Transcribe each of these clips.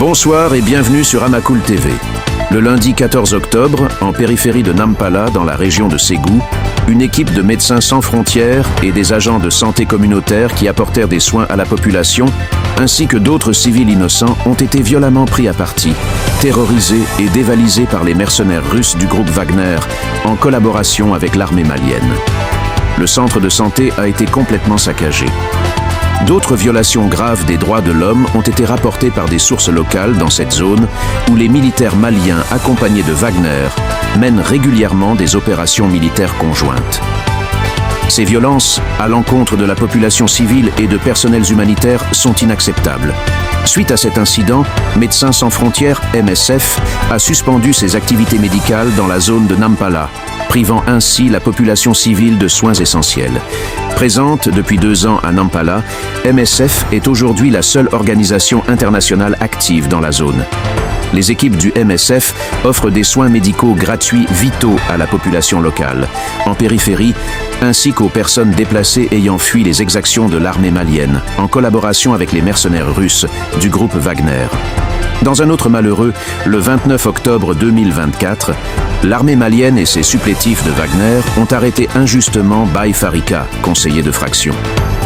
Bonsoir et bienvenue sur Amakul TV. Le lundi 14 octobre, en périphérie de Nampala, dans la région de Ségou, une équipe de Médecins sans frontières et des agents de santé communautaire qui apportèrent des soins à la population, ainsi que d'autres civils innocents, ont été violemment pris à partie, terrorisés et dévalisés par les mercenaires russes du groupe Wagner, en collaboration avec l'armée malienne. Le centre de santé a été complètement saccagé. D'autres violations graves des droits de l'homme ont été rapportées par des sources locales dans cette zone où les militaires maliens accompagnés de Wagner mènent régulièrement des opérations militaires conjointes. Ces violences à l'encontre de la population civile et de personnels humanitaires sont inacceptables. Suite à cet incident, Médecins sans frontières, MSF, a suspendu ses activités médicales dans la zone de Nampala, privant ainsi la population civile de soins essentiels. Présente depuis 2 ans à Nampala, MSF est aujourd'hui la seule organisation internationale active dans la zone. Les équipes du MSF offrent des soins médicaux gratuits vitaux à la population locale, en périphérie, ainsi qu'aux personnes déplacées ayant fui les exactions de l'armée malienne, en collaboration avec les mercenaires russes du groupe Wagner. Dans un autre malheureux, le 29 octobre 2024, l'armée malienne et ses supplétifs de Wagner ont arrêté injustement Baye Farika, conseiller de fraction.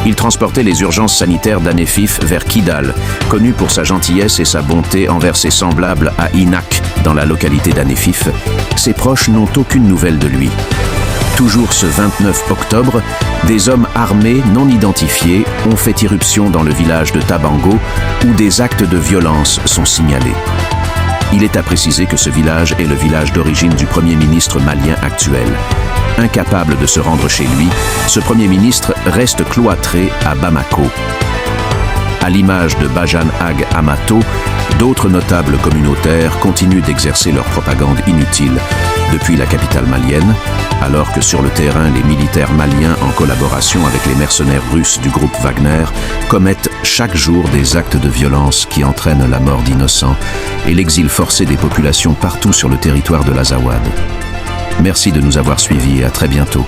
Il transportait les urgences sanitaires d'Anefif vers Kidal, connu pour sa gentillesse et sa bonté envers ses semblables à Inak, dans la localité d'Anefif. Ses proches n'ont aucune nouvelle de lui. Toujours ce 29 octobre, des hommes armés non identifiés ont fait irruption dans le village de Tabango où des actes de violence sont signalés. Il est à préciser que ce village est le village d'origine du Premier ministre malien actuel. Incapable de se rendre chez lui, ce Premier ministre reste cloîtré à Bamako. À l'image de Bajan Ag Amato, d'autres notables communautaires continuent d'exercer leur propagande inutile depuis la capitale malienne, alors que sur le terrain, les militaires maliens, en collaboration avec les mercenaires russes du groupe Wagner, commettent chaque jour des actes de violence qui entraînent la mort d'innocents et l'exil forcé des populations partout sur le territoire de l'Azawad. Merci de nous avoir suivis et à très bientôt.